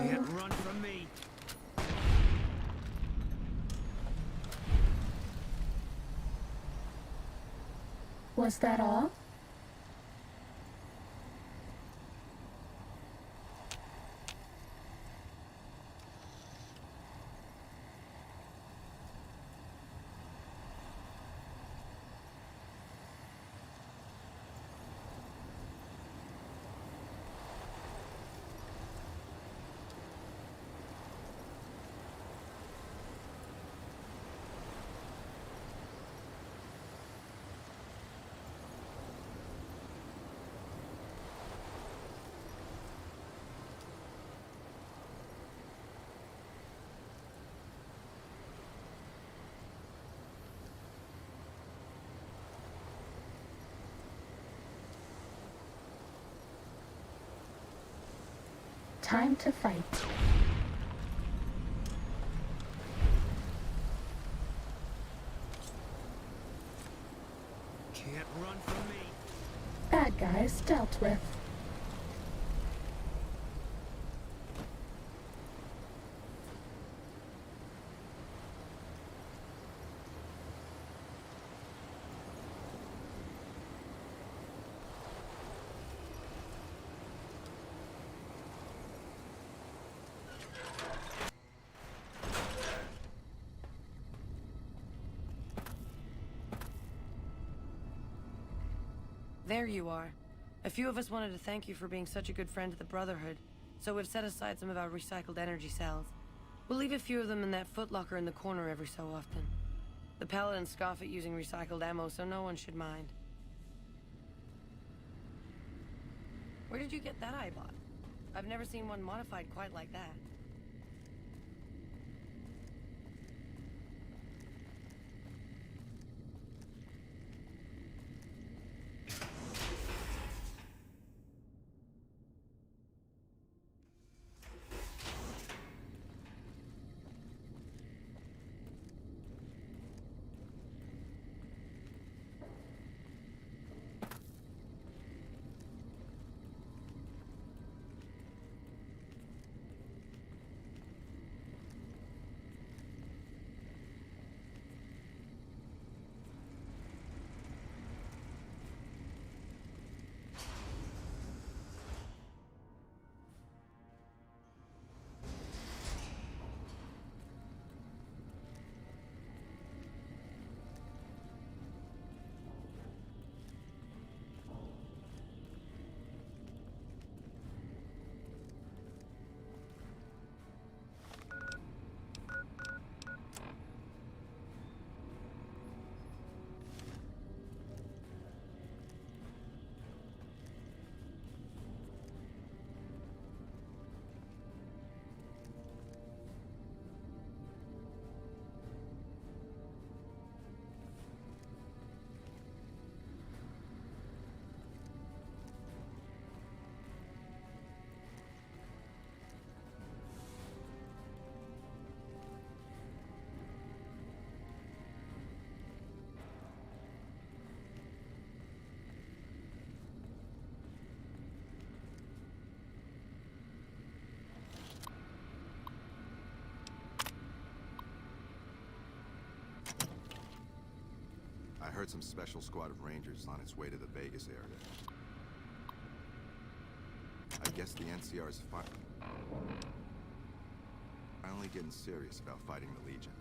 Can't run from me. Was that all? Time to fight. Can't run from me. Bad guys dealt with. There you are. A few of us wanted to thank you for being such a good friend to the Brotherhood, so we've set aside some of our recycled energy cells. We'll leave a few of them in that footlocker in the corner every so often. The Paladins scoff at using recycled ammo, so no one should mind. Where did you get that eyebot? I've never seen one modified quite like that. I heard some special squad of Rangers on its way to the Vegas area. I guess the NCR's finally getting serious about fighting the Legion.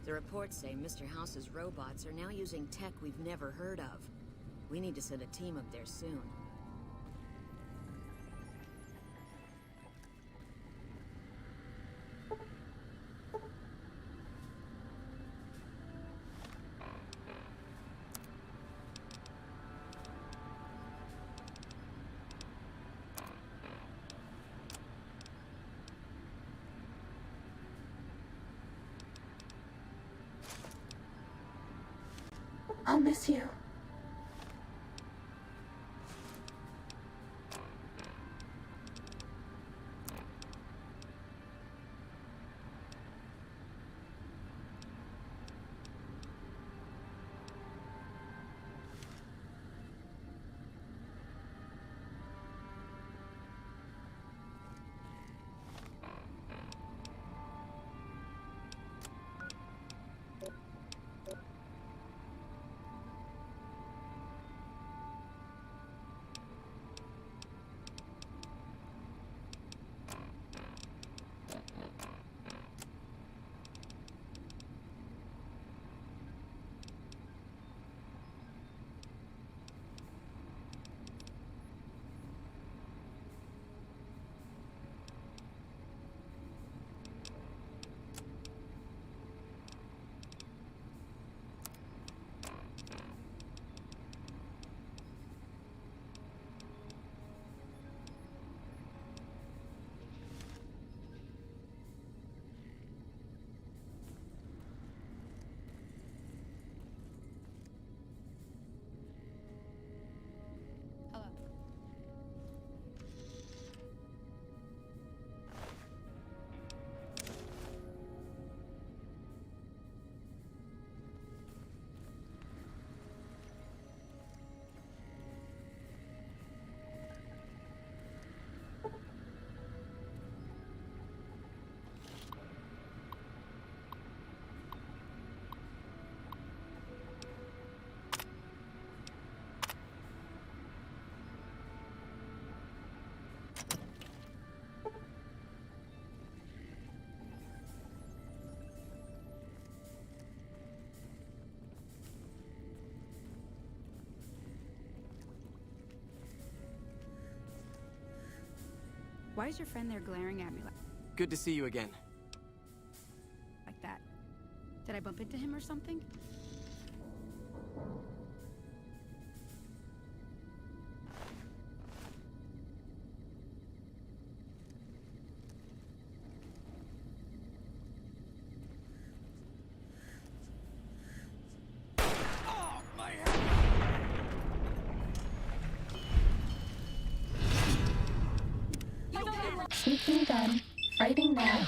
The reports say Mr. House's robots are now using tech we've never heard of. We need to send a team up there soon. I'll miss you. Why is your friend there glaring at me Good to see you again. like that? Did I bump into him or something? Sneaking gun. Fighting now.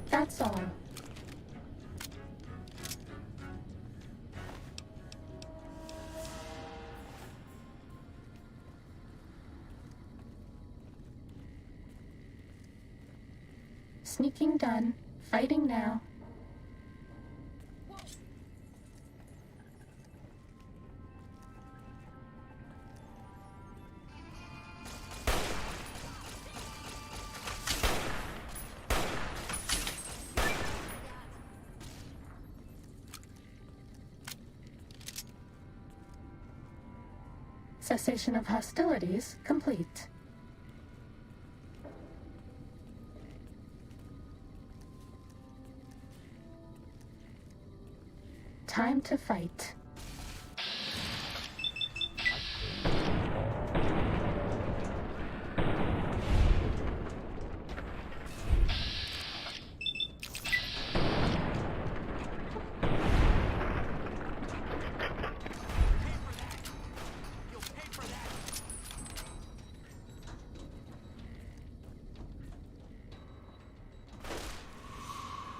That's all. Sneaking done. Fighting now. Cessation of hostilities complete. Time to fight.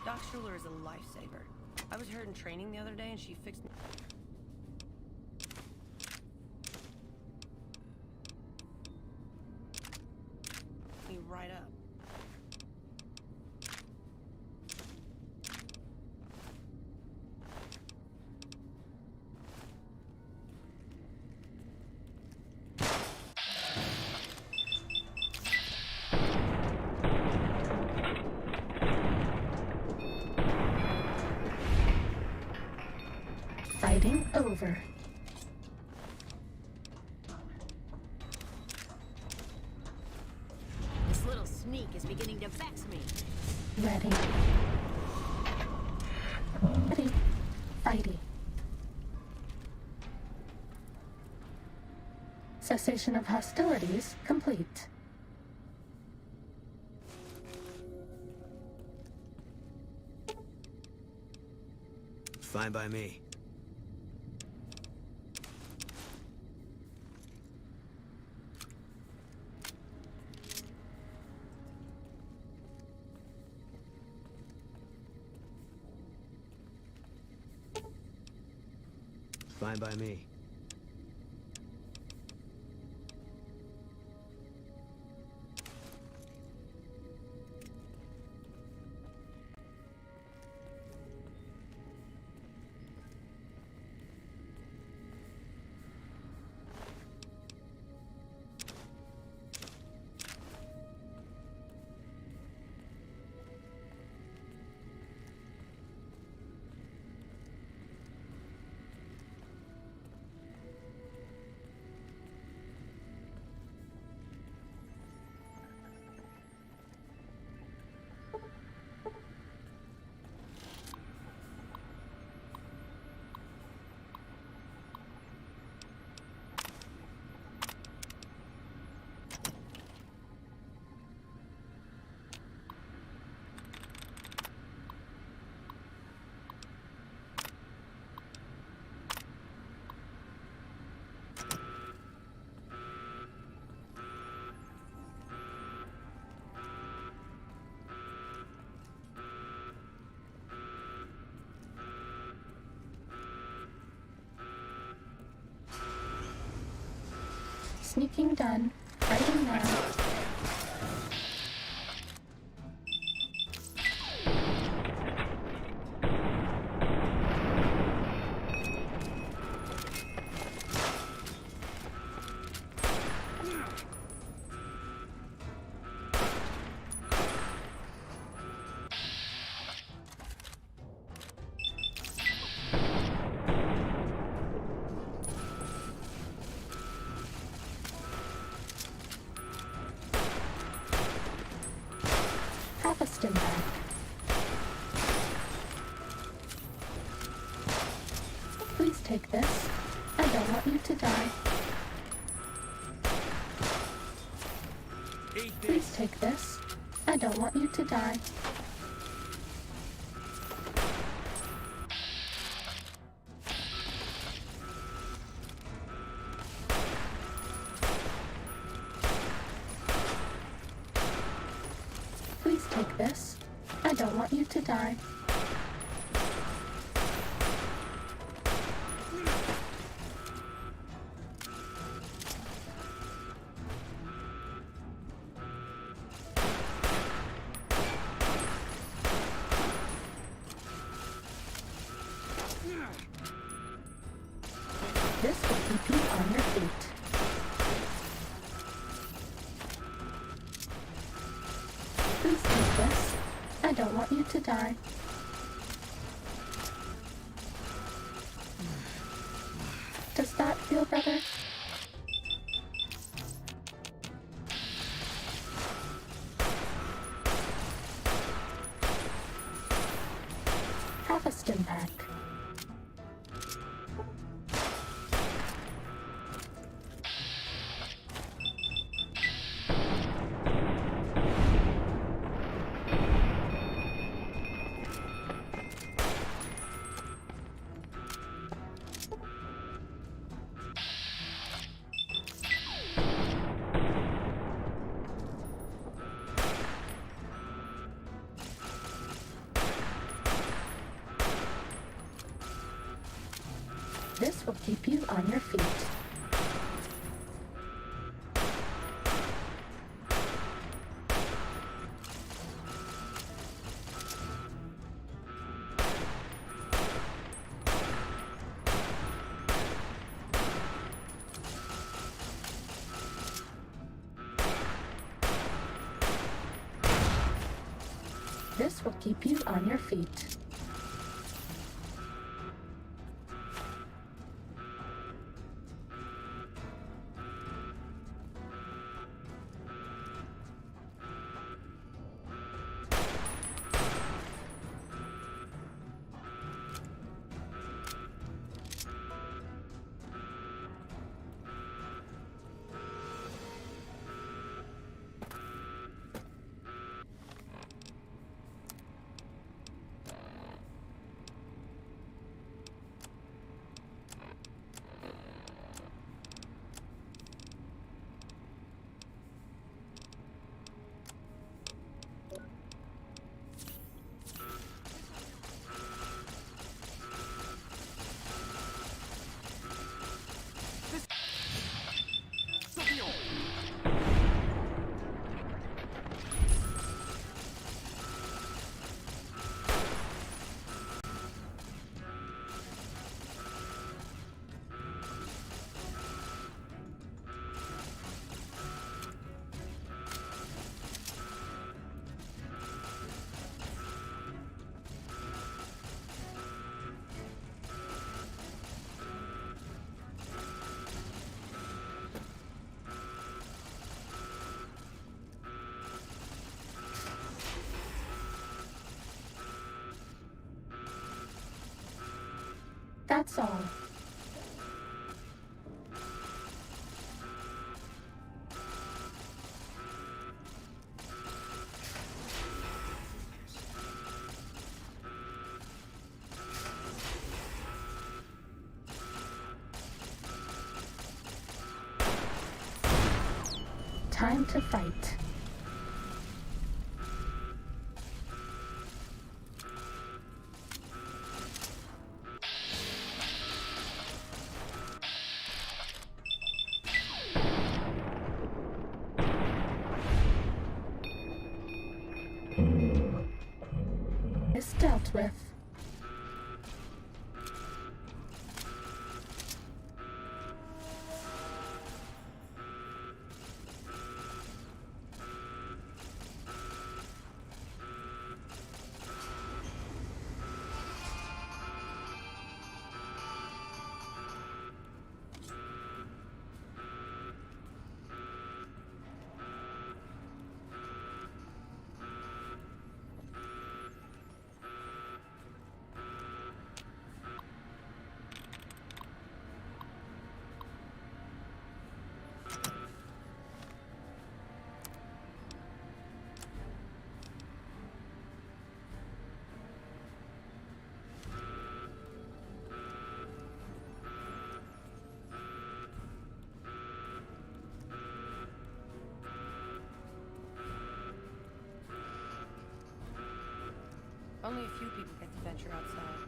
Doc Schuler is a lifesaver. I was her in training the other day and she fixed me right up. Fighting over. This little sneak is beginning to vex me. Ready. Ready. Fighting. Cessation of hostilities complete. Fine by me. Fine by me. Sneaking done. Fighting now. this. I don't want you to die. Please take this. I don't want you to die. Please take this. I don't want you to die. This will keep you on your feet. Please take this. I don't want you to die. Does that feel better? Have a stim pack. This will keep you on your feet. This will keep you on your feet. That's all. Time to fight. Is dealt with. Only a few people get to venture outside.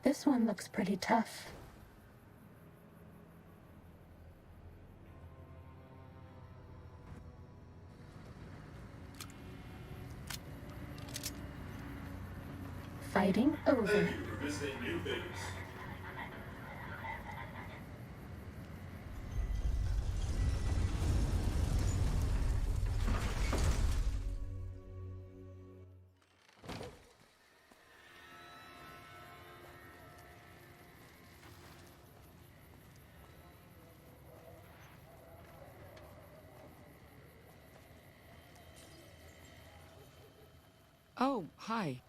This one looks pretty tough. Fighting over. Oh, hi.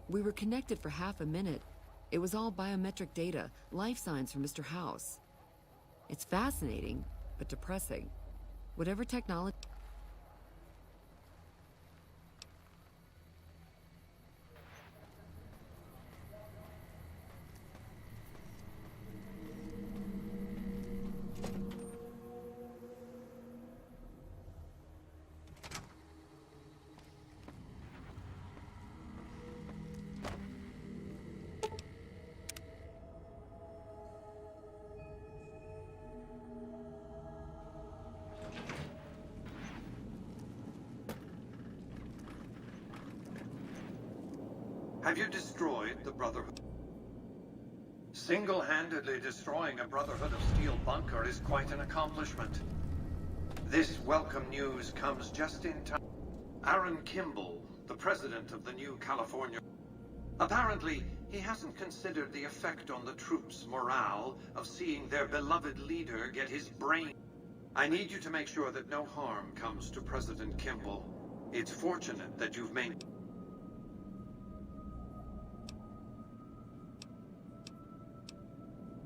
We were connected for half a minute. It was all biometric data, life signs from Mr. House. It's fascinating, but depressing. Whatever technology... Have you destroyed the Brotherhood? Single-handedly destroying a Brotherhood of Steel bunker is quite an accomplishment. This welcome news comes just in time. Aaron Kimball, the president of the new California... Apparently, he hasn't considered the effect on the troops' morale of seeing their beloved leader get his brain... I need you to make sure that no harm comes to President Kimball. It's fortunate that you've made...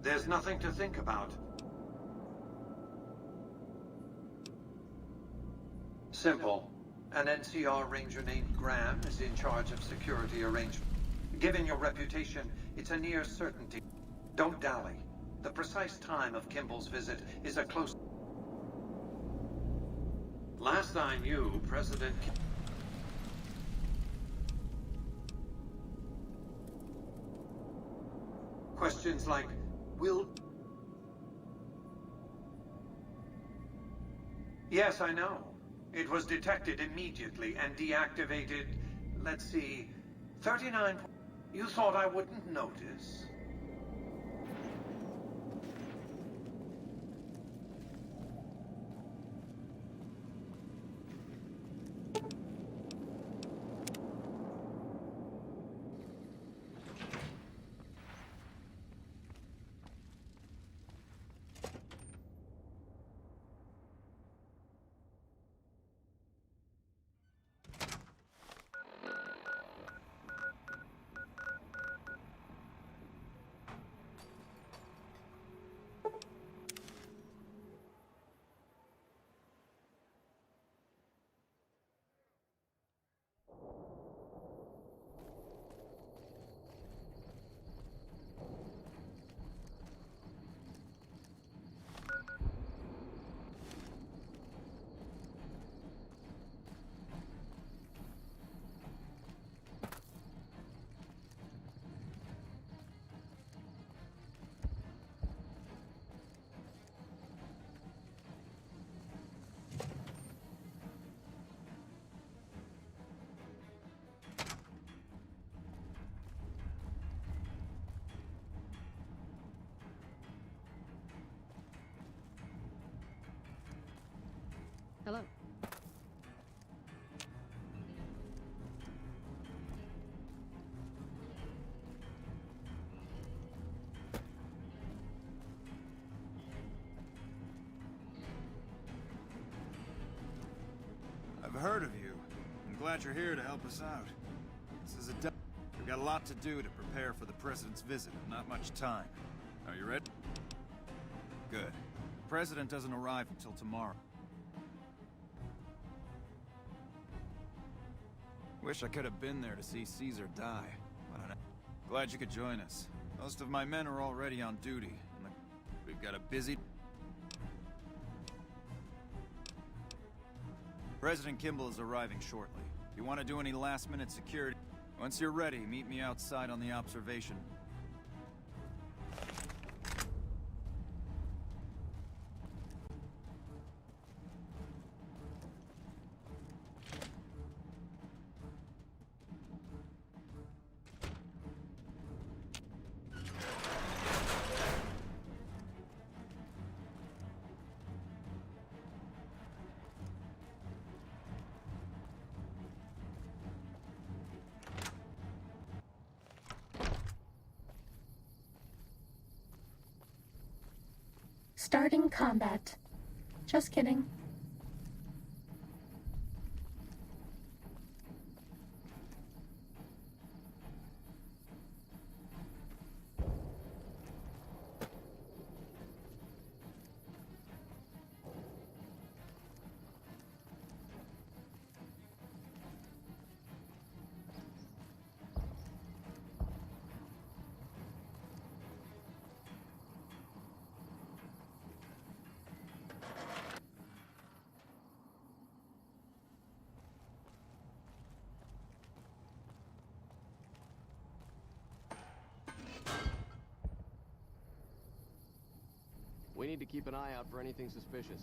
There's nothing to think about. Simple. An NCR ranger named Graham is in charge of security arrangements. Given your reputation, it's a near certainty. Don't dally. The precise time of Kimball's visit is a close... Last I knew, President... Questions like, will... Yes, I know. It was detected immediately and deactivated, let's see, 39... You thought I wouldn't notice? Hello. I've heard of you. I'm glad you're here to help us out. This is we've got a lot to do to prepare for the President's visit, and not much time. Are you ready? Good. The President doesn't arrive until tomorrow. Wish I could have been there to see Caesar die, but I'm glad you could join us. Most of my men are already on duty, and we've got a busy... President Kimball is arriving shortly. If you want to do any last-minute security, once you're ready, meet me outside on the observation. Starting combat. Just kidding. We need to keep an eye out for anything suspicious.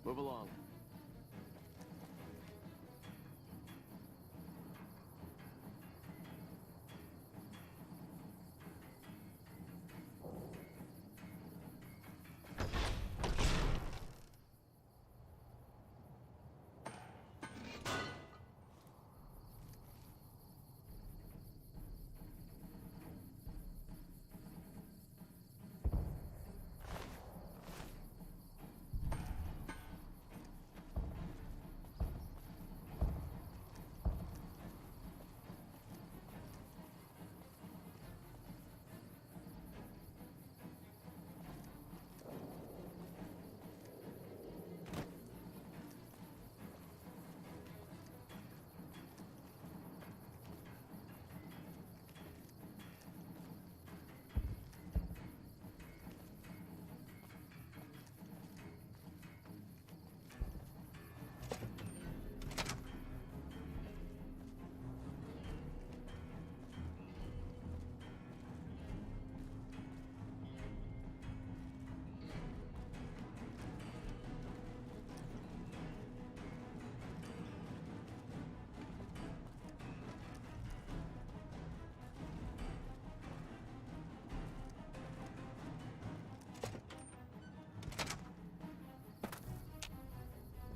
Move along.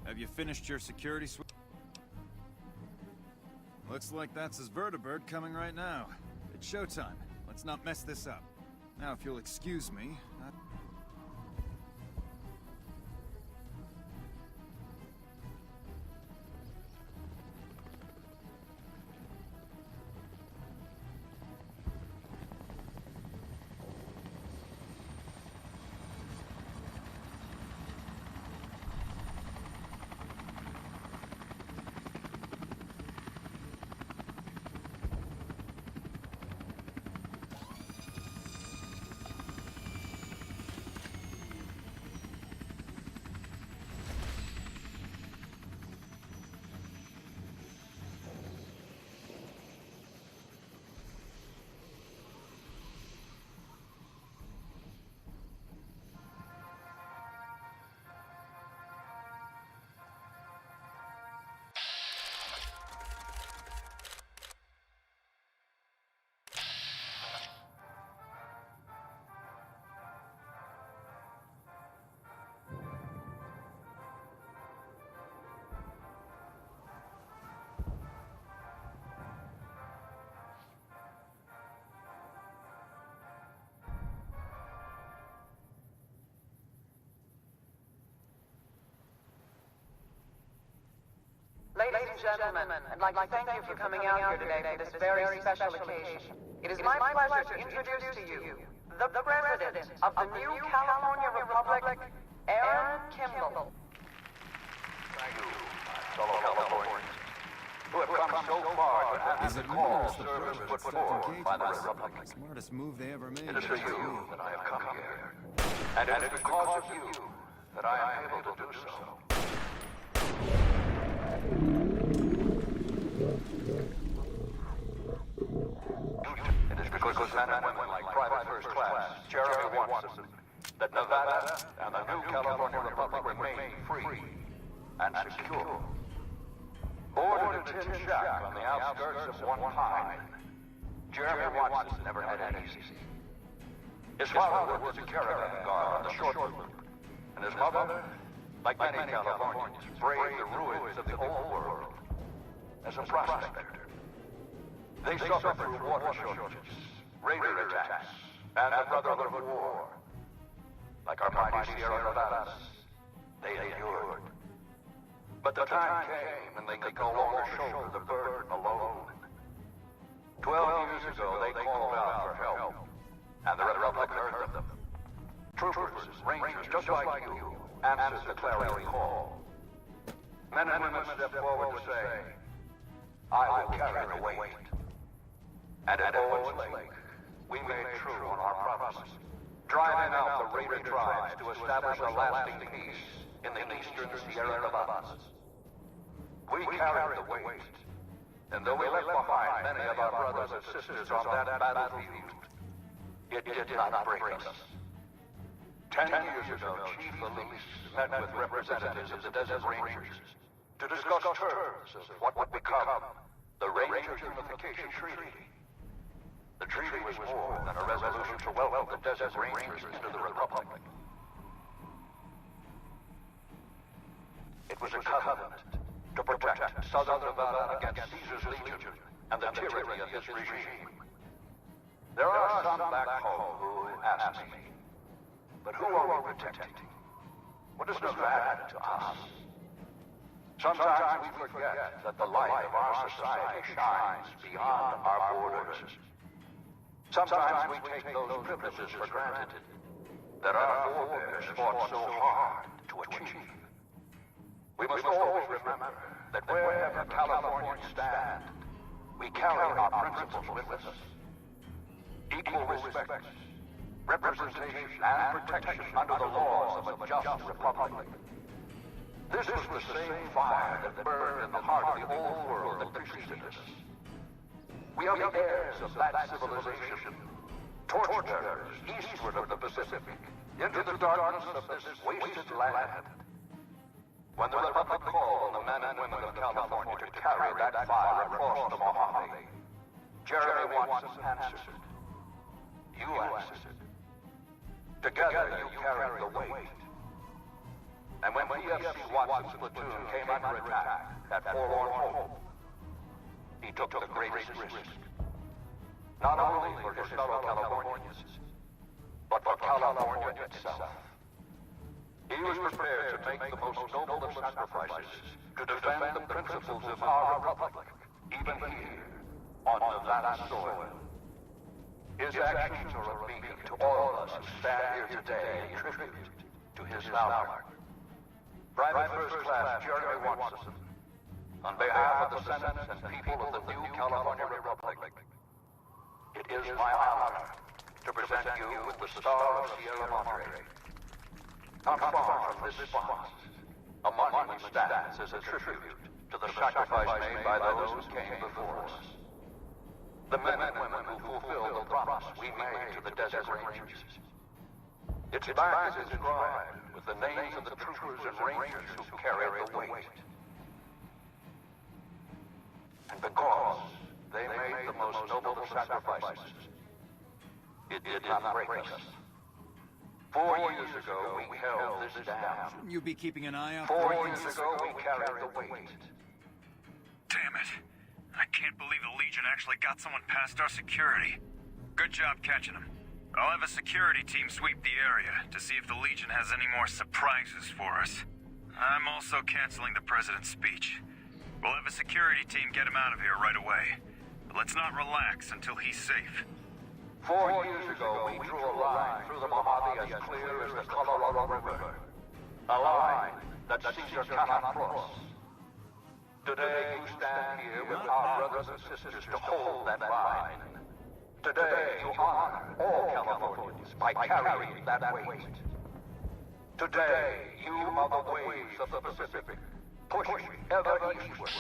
Have you finished your security sweep? Looks like that's his vertibird coming right now. It's showtime. Let's not mess this up. Now, if you'll excuse me... Ladies and gentlemen, I'd like to thank you for coming out here today for this very special occasion. It is my pleasure to introduce to you the President of the new California Republic, Aaron Kimball. Thank you, fellow Californians, who have come so far to answer the call service put forward by the Republic. Smartest move they ever made. It is for you that I have come here. And it is because of you that I am able to do so. It is because of men and women like Private First Class, Jeremy Watson, that Nevada and the new California Republic remain free and secure. Born in a tin shack on the outskirts of One Pine, Jeremy Watson never had it easy. His father worked as a caravan guard on the short route, and his mother, like many Californians, braved the ruins of the old world as a prospector. They suffered through water shortages, raider attacks, and the Brotherhood of War. Like our mighty Sierra Nevadas, they endured. But the time came when they could no longer shoulder the burden alone. 12 years ago, they called out for help, and the Republic heard them. Troopers, rangers, just like you, answered the clarion call. Men and women stepped forward to say, I will carry the weight. And at Owens Lake, we made true on our promise, driving out the raider tribes to establish a lasting peace in the eastern Sierra Nevadas. We carried the weight, and though we left behind many of our brothers and sisters on that battlefield, it did not break us. 10 years ago, Chief Elise met with representatives of the Desert Rangers to discuss terms of what would become the Ranger Unification Treaty. The treaty was more than a resolution to welcome the Desert Rangers into the Republic. It was a covenant to protect Southern Nevada against Caesar's Legion and the tyranny of his regime. There are some back home who ask me, but who are we protecting? What does Nevada to us? Sometimes we forget that the light of our society shines beyond our borders. Sometimes we take those privileges for granted that our forebears fought so hard to achieve. We must always remember that wherever Californians stand, we carry our principles with us. Equal respect, representation, and protection under the laws of a just republic. This was the same fire that burned in the heart of the old world that preceded us. We are the heirs of that civilization, torturers eastward of the Pacific, into the darkness of this wasted land. When the Republic called on the men and women of California to carry that fire across the Mojave, Jeremy Watson answered. You answered. Together you carried the weight. And when PFC Watson's platoon came under attack at Forlorn Hope, he took the greatest risk. Not only for his fellow Californians, but for California itself. He was prepared to make the most noble of sacrifices to defend the principles of our republic, even here, on Nevada soil. His actions are a beacon to all of us who stand here today in tribute to his valor. Private First Class Jeremy Watson, on behalf of the Senate and people of the new California Republic, it is my honor to present you with the Star of Sierra Madre. Not far from this spot, a monument stands as a tribute to the sacrifice made by those who came before us. The men and women who fulfilled the promise we made to the Desert Rangers. Its back is inscribed with the names of the troopers and rangers who carried the weight. And because they made the most noble of sacrifices, it did not break us. 4 years ago, we held this down. Shouldn't you be keeping an eye out? 4 years ago, we carried the weight. Damn it. I can't believe the Legion actually got someone past our security. Good job catching them. I'll have a security team sweep the area to see if the Legion has any more surprises for us. I'm also canceling the President's speech. We'll have a security team get him out of here right away. But let's not relax until he's safe. 4 years ago, we drew a line through the Mojave as clear as the Colorado River. A line that Caesar cannot cross. Today, you stand here with our brothers and sisters to hold that line. Today, you honor all Californians by carrying that weight. Today, you are the waves of the Pacific, pushing ever eastward.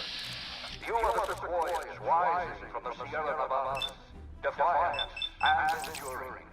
You are the sequoias rising from the Sierra Nevadas, defiant and enduring.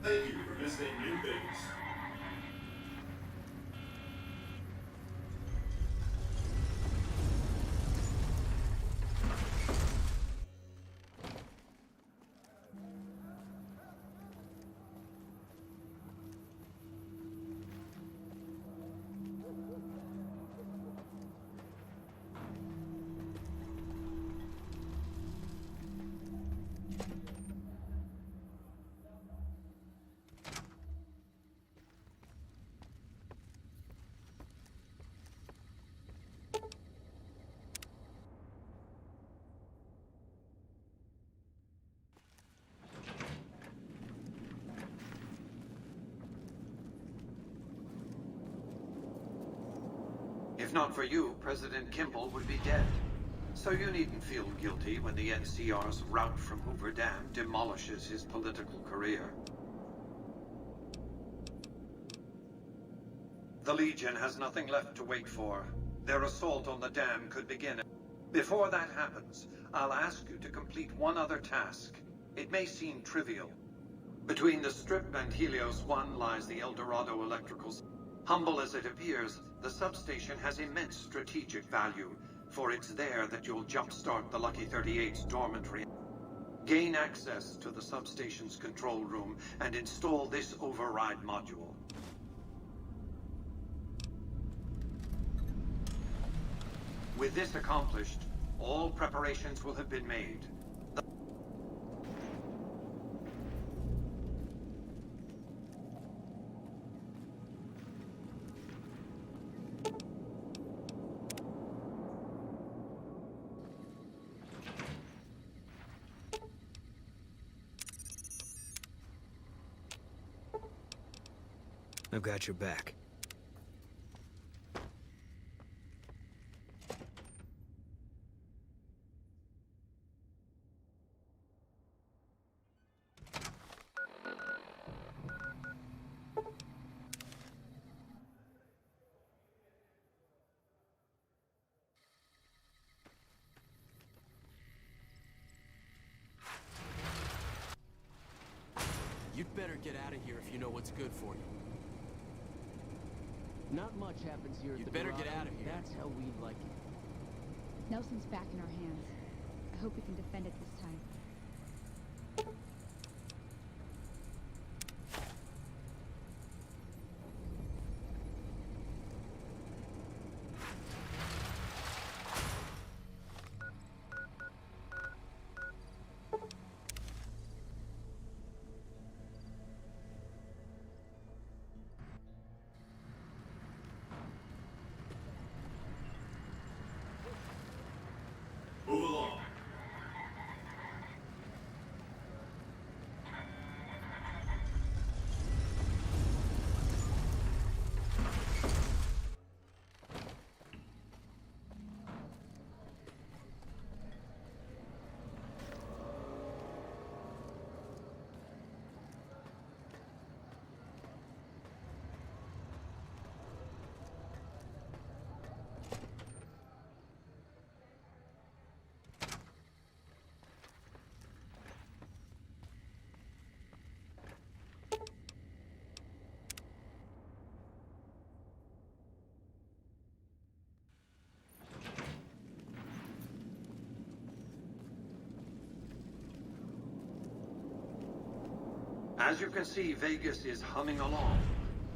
Thank you for visiting New Vegas. If not for you, President Kimball would be dead. So you needn't feel guilty when the NCR's rout from Hoover Dam demolishes his political career. The Legion has nothing left to wait for. Their assault on the dam could begin. Before that happens, I'll ask you to complete one other task. It may seem trivial. Between the Strip and Helios 1 lies the El Dorado electrical. Humble as it appears, the substation has immense strategic value, for it's there that you'll jumpstart the Lucky 38's dormant reactor. Gain access to the substation's control room and install this override module. With this accomplished, all preparations will have been made. I've got your back. You'd better get out of here if you know what's good for you. Not much happens here at the You'd better get Dorado. out of here. That's how we like it. Nelson's back in our hands. I hope we can defend it this time. As you can see, Vegas is humming along.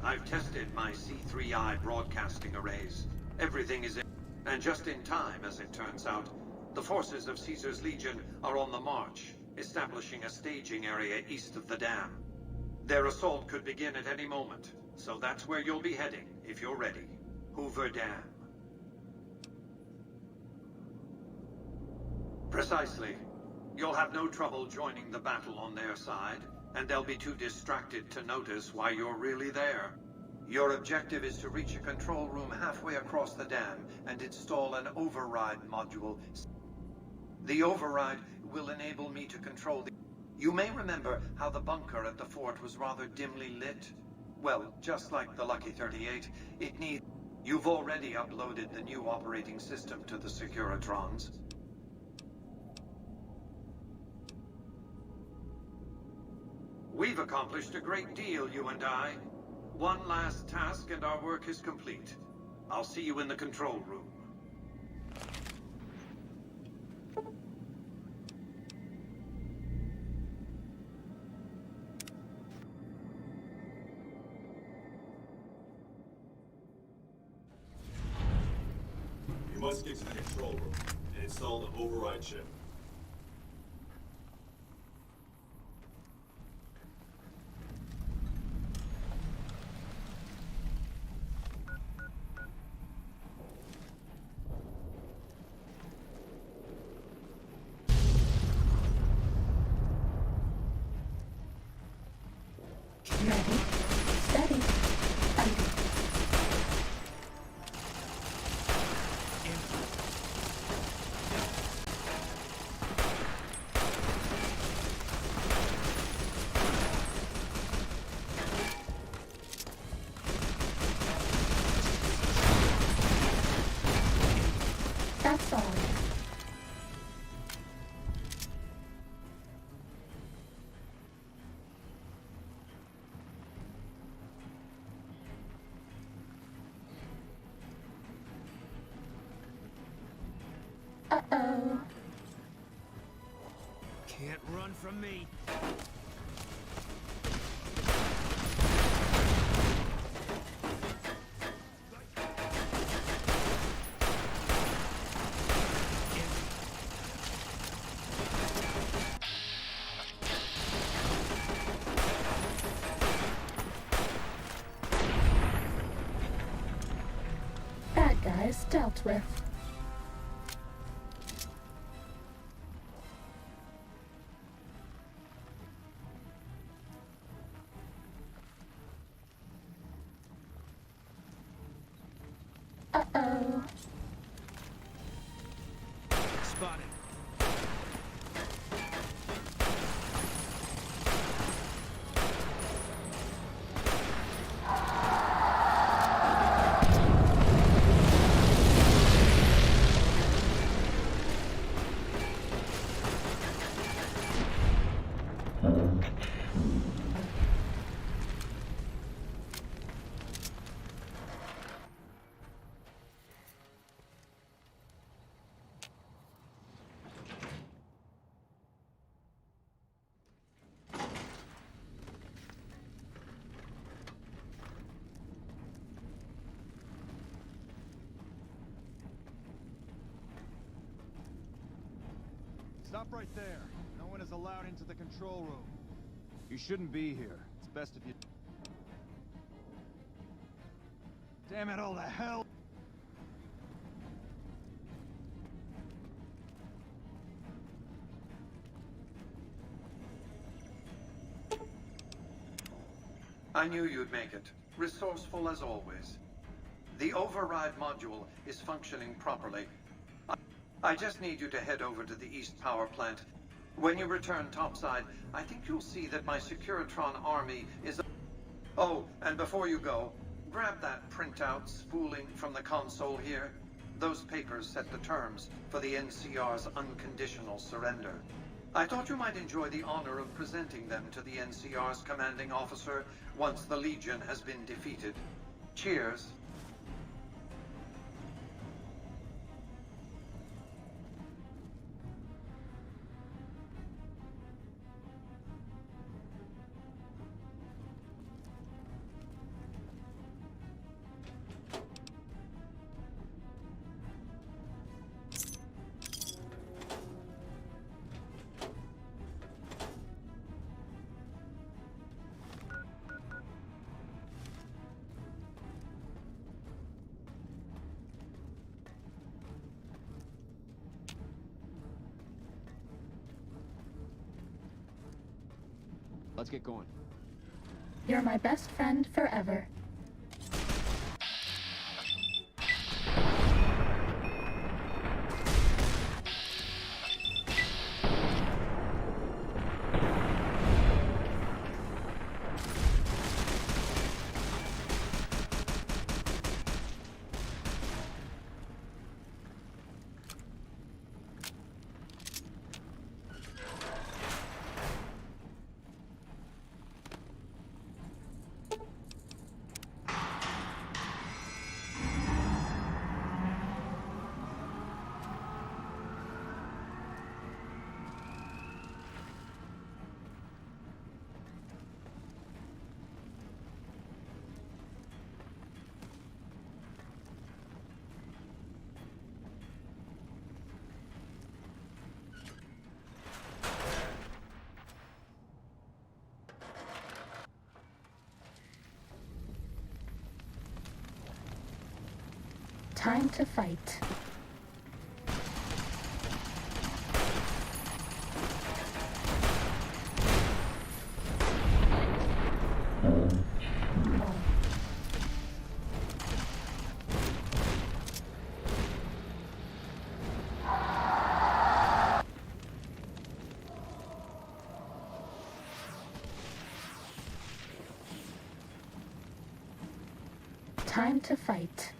I've tested my C3I broadcasting arrays. Everything is in, and just in time, as it turns out. The forces of Caesar's Legion are on the march, establishing a staging area east of the dam. Their assault could begin at any moment, so that's where you'll be heading, if you're ready. Hoover Dam. Precisely. You'll have no trouble joining the battle on their side, and they'll be too distracted to notice why you're really there. Your objective is to reach a control room halfway across the dam and install an override module. The override will enable me to control the... You may remember how the bunker at the fort was rather dimly lit? Well, just like the Lucky 38, it needs... You've already uploaded the new operating system to the Securitrons. We've accomplished a great deal, you and I. One last task and our work is complete. I'll see you in the control room. You must get to the control room and install the override chip. Ready, steady, and go. That's all. Uh-oh. Can't run from me. Bad guys dealt with. Uh-oh. Spotted. Stop right there. No one is allowed into the control room. You shouldn't be here. It's best if you... Damn it all to hell! I knew you'd make it. Resourceful as always. The override module is functioning properly. I just need you to head over to the East Power Plant. When you return topside, I think you'll see that my Securitron army is... Oh, and before you go, grab that printout spooling from the console here. Those papers set the terms for the NCR's unconditional surrender. I thought you might enjoy the honor of presenting them to the NCR's commanding officer once the Legion has been defeated. Cheers. Let's get going. You're my best friend forever. Time to fight. Time to fight.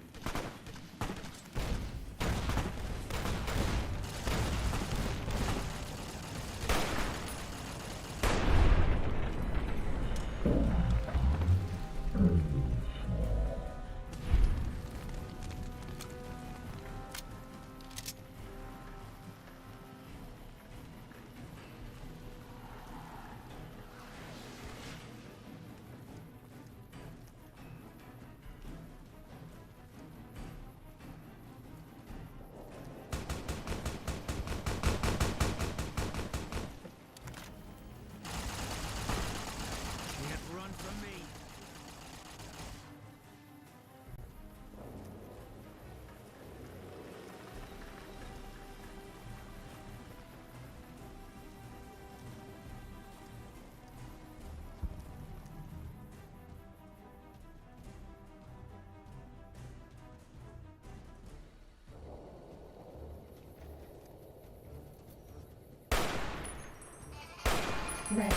Ready,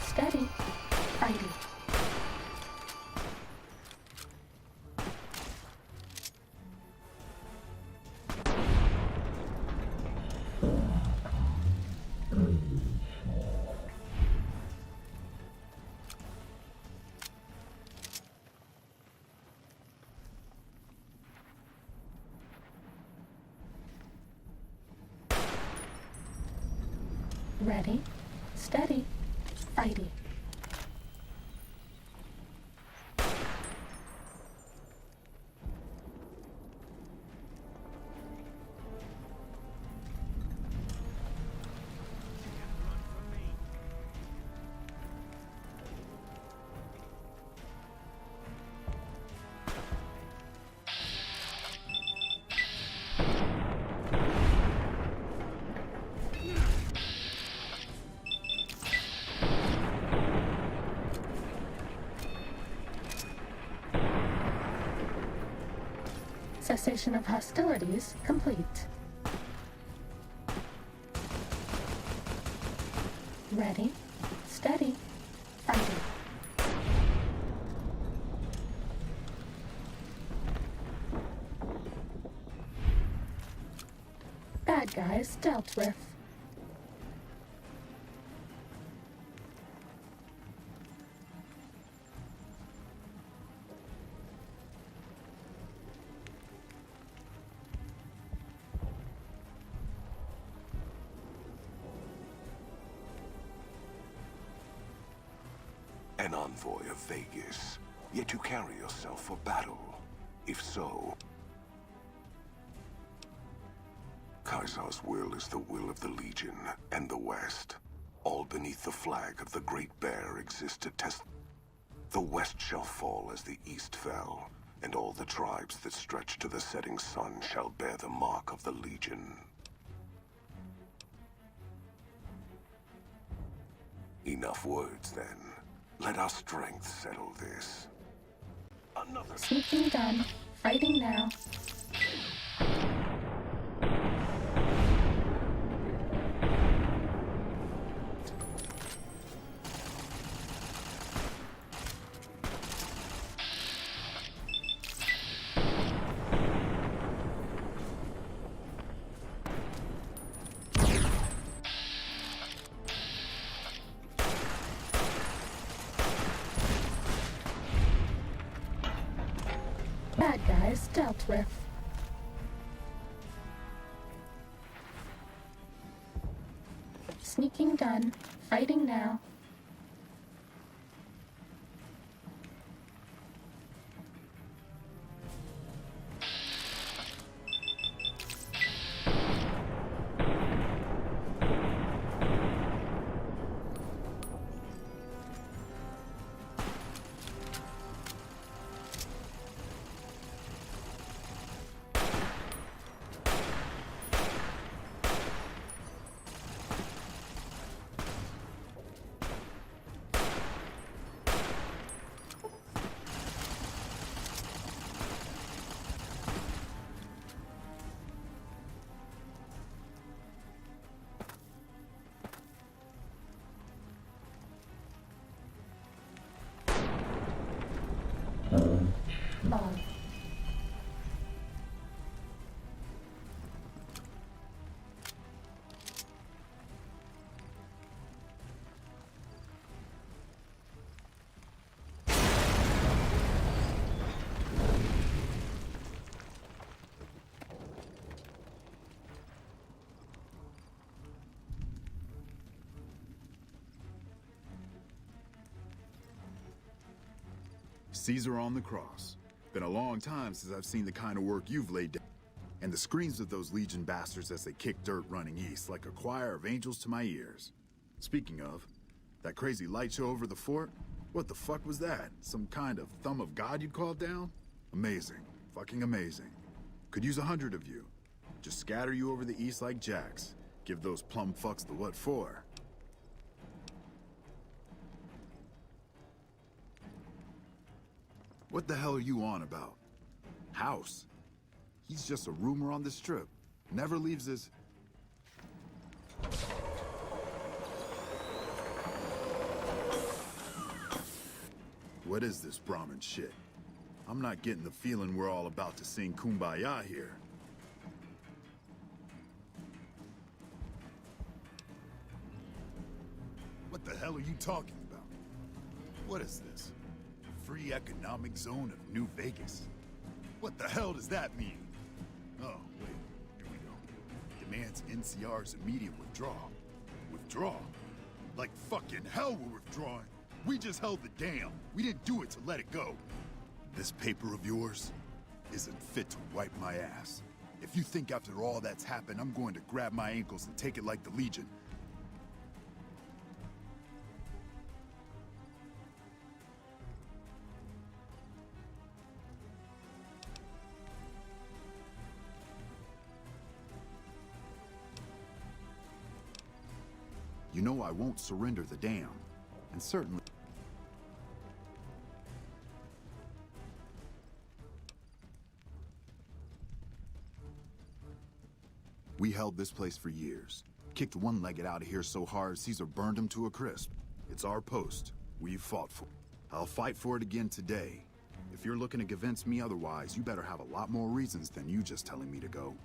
steady, fighting. Ready, steady, fighting. Cessation of hostilities complete. Ready, steady, fighting. Bad guys dealt with. An envoy of Vegas, yet you carry yourself for battle. If so, Kaiser's will is the will of the Legion and the West. All beneath the flag of the Great Bear exists to test. The West shall fall as the East fell, and all the tribes that stretch to the setting sun shall bear the mark of the Legion. Enough words, then. Let our strength settle this. Another... Sneaking done. Fighting now. Bad guys dealt with. Sneaking done. Fighting now. Log. Caesar on the cross. Been a long time since I've seen the kind of work you've laid down. And the screams of those Legion bastards as they kick dirt running east like a choir of angels to my ears. Speaking of, that crazy light show over the fort? What the fuck was that? Some kind of thumb of God you'd called down? Amazing. Fucking amazing. Could use 100 of you. Just scatter you over the east like jacks. Give those plum fucks the what for. What the hell are you on about? House? He's just a rumor on the strip. Never leaves his... What is this Brahmin shit? I'm not getting the feeling we're all about to sing Kumbaya here. What the hell are you talking about? What is this? Free economic zone of New Vegas? What the hell does that mean? Oh, wait, here we go. Demands NCR's immediate withdrawal. Withdraw? Like fucking hell we're withdrawing. We just held the dam. We didn't do it to let it go. This paper of yours isn't fit to wipe my ass. If you think after all that's happened, I'm going to grab my ankles and take it like the Legion. You know I won't surrender the dam, and certainly... We held this place for years. Kicked one-legged out of here so hard Caesar burned him to a crisp. It's our post. We've fought for it. I'll fight for it again today. If you're looking to convince me otherwise, you better have a lot more reasons than you just telling me to go.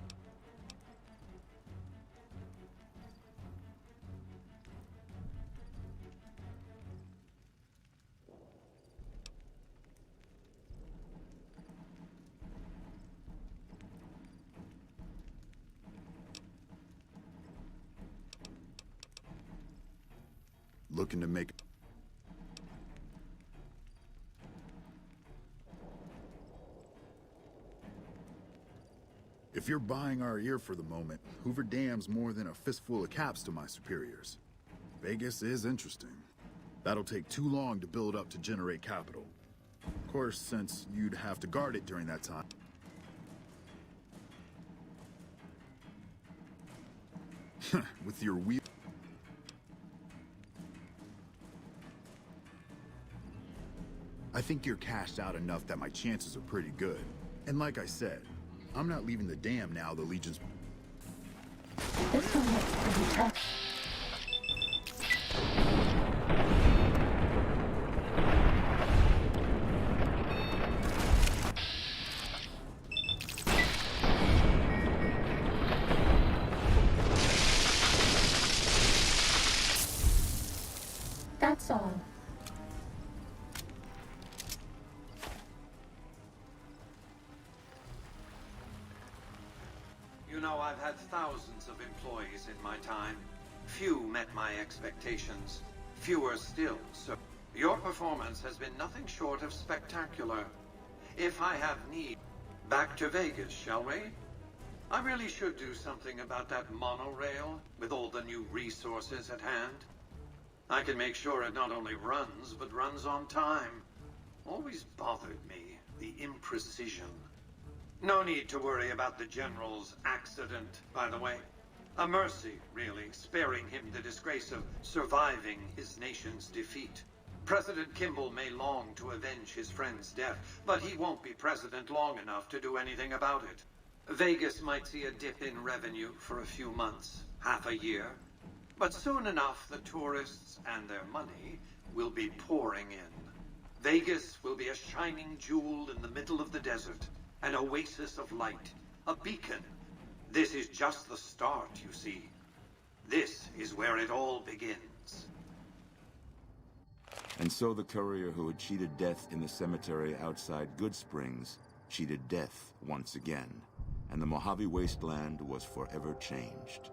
Looking to make... If you're buying our ear for the moment, Hoover Dam's more than a fistful of caps to my superiors. Vegas is interesting. That'll take too long to build up to generate capital. Of course, since you'd have to guard it during that time. With your wheel... I think you're cashed out enough that my chances are pretty good. And like I said, I'm not leaving the dam now the Legion's... This one looks pretty tough. That's all. You know, I've had thousands of employees in my time. Few met my expectations. Fewer still, so... Your performance has been nothing short of spectacular. If I have need... Back to Vegas, shall we? I really should do something about that monorail, with all the new resources at hand. I can make sure it not only runs, but runs on time. Always bothered me, the imprecision. No need to worry about the General's accident, by the way. A mercy, really, sparing him the disgrace of surviving his nation's defeat. President Kimball may long to avenge his friend's death, but he won't be president long enough to do anything about it. Vegas might see a dip in revenue for a few months, half a year. But soon enough, the tourists and their money will be pouring in. Vegas will be a shining jewel in the middle of the desert, an oasis of light, a beacon. This is just the start, you see. This is where it all begins. And so the courier who had cheated death in the cemetery outside Good Springs cheated death once again, and the Mojave Wasteland was forever changed.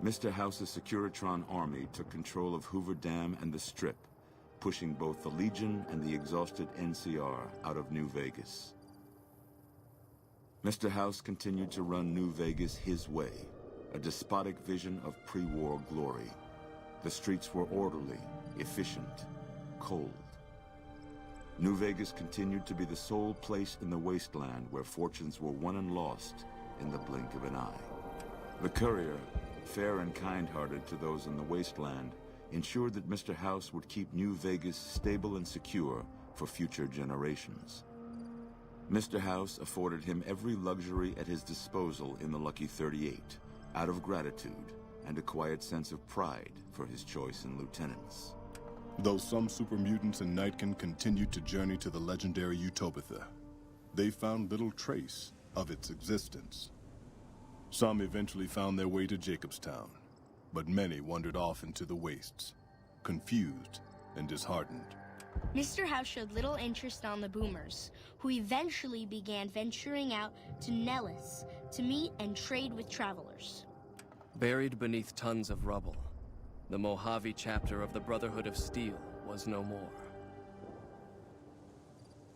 Mr. House's Securitron army took control of Hoover Dam and the Strip, pushing both the Legion and the exhausted NCR out of New Vegas. Mr. House continued to run New Vegas his way, a despotic vision of pre-war glory. The streets were orderly, efficient, cold. New Vegas continued to be the sole place in the wasteland where fortunes were won and lost in the blink of an eye. The courier, fair and kind-hearted to those in the wasteland, ensured that Mr. House would keep New Vegas stable and secure for future generations. Mr. House afforded him every luxury at his disposal in the Lucky 38, out of gratitude and a quiet sense of pride for his choice in lieutenants. Though some super mutants in Nightkin continued to journey to the legendary Utopia, they found little trace of its existence. Some eventually found their way to Jacobstown, but many wandered off into the wastes, confused and disheartened. Mr. House showed little interest on the boomers, who eventually began venturing out to Nellis to meet and trade with travelers. Buried beneath tons of rubble, the Mojave chapter of the Brotherhood of Steel was no more.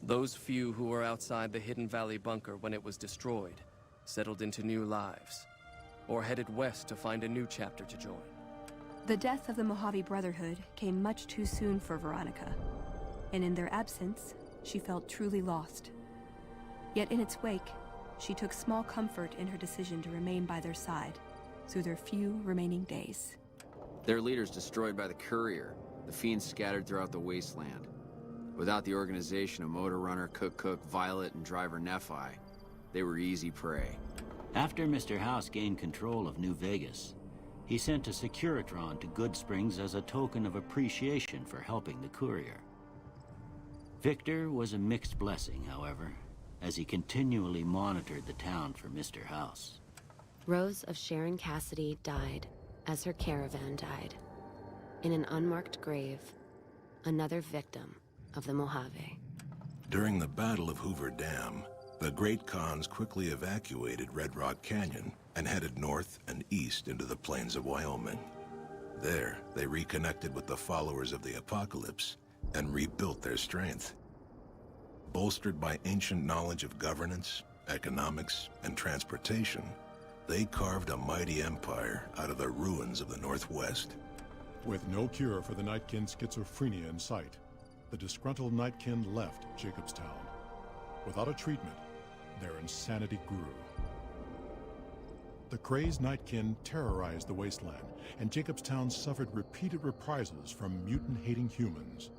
Those few who were outside the Hidden Valley bunker when it was destroyed settled into new lives, or headed west to find a new chapter to join. The death of the Mojave Brotherhood came much too soon for Veronica, and in their absence, she felt truly lost. Yet in its wake, she took small comfort in her decision to remain by their side through their few remaining days. Their leaders destroyed by the courier, the fiends scattered throughout the wasteland. Without the organization of Motor Runner, Cook, Violet, and Driver Nephi, they were easy prey. After Mr. House gained control of New Vegas, he sent a Securitron to Good Springs as a token of appreciation for helping the courier. Victor was a mixed blessing, however, as he continually monitored the town for Mr. House. Rose of Sharon Cassidy died as her caravan died. In an unmarked grave, another victim of the Mojave. During the Battle of Hoover Dam, the Great Khans quickly evacuated Red Rock Canyon and headed north and east into the plains of Wyoming. There, they reconnected with the followers of the Apocalypse and rebuilt their strength. Bolstered by ancient knowledge of governance, economics, and transportation, they carved a mighty empire out of the ruins of the Northwest. With no cure for the Nightkin schizophrenia in sight, the disgruntled Nightkin left Jacobstown. Without a treatment, their insanity grew. The crazed Nightkin terrorized the wasteland, and Jacobstown suffered repeated reprisals from mutant-hating humans.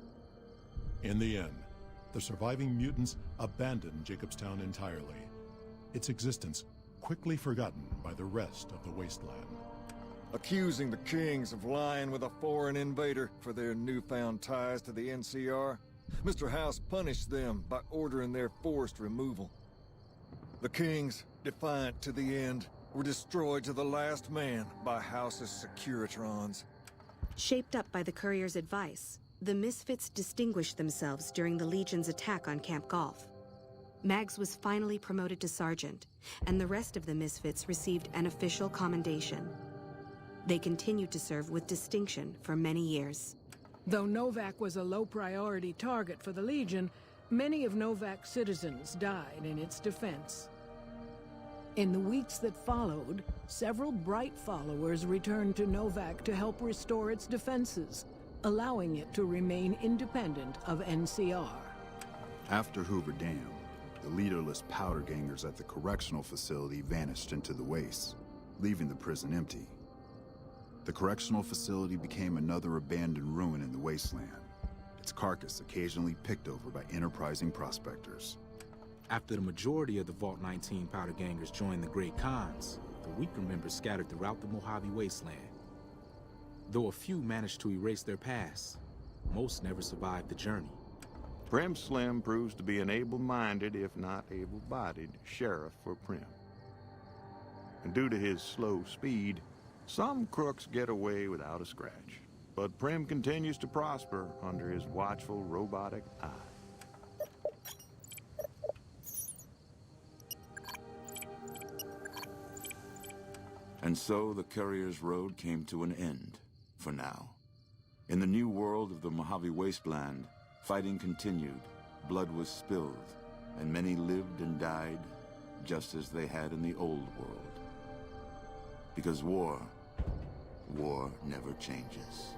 In the end, the surviving mutants abandoned Jacobstown entirely, its existence quickly forgotten by the rest of the wasteland. Accusing the Kings of lying with a foreign invader for their newfound ties to the NCR, Mr. House punished them by ordering their forced removal. The Kings, defiant to the end, were destroyed to the last man by House's Securitrons. Shaped up by the Courier's advice, the Misfits distinguished themselves during the Legion's attack on Camp Golf. Mags was finally promoted to sergeant, and the rest of the Misfits received an official commendation. They continued to serve with distinction for many years. Though Novak was a low-priority target for the Legion, many of Novak's citizens died in its defense. In the weeks that followed, several Bright followers returned to Novak to help restore its defenses, allowing it to remain independent of NCR. After Hoover Dam, the leaderless powder gangers at the correctional facility vanished into the wastes, leaving the prison empty. The correctional facility became another abandoned ruin in the wasteland, its carcass occasionally picked over by enterprising prospectors. After the majority of the Vault 19 powder gangers joined the Great Khans, the weaker members scattered throughout the Mojave wasteland. Though a few managed to erase their past, most never survived the journey. Prim Slim proves to be an able-minded, if not able-bodied, sheriff for Prim. And due to his slow speed, some crooks get away without a scratch. But Prim continues to prosper under his watchful, robotic eye. And so the Courier's road came to an end, for now. In the new world of the Mojave Wasteland, fighting continued, blood was spilled, and many lived and died just as they had in the old world. Because war never changes.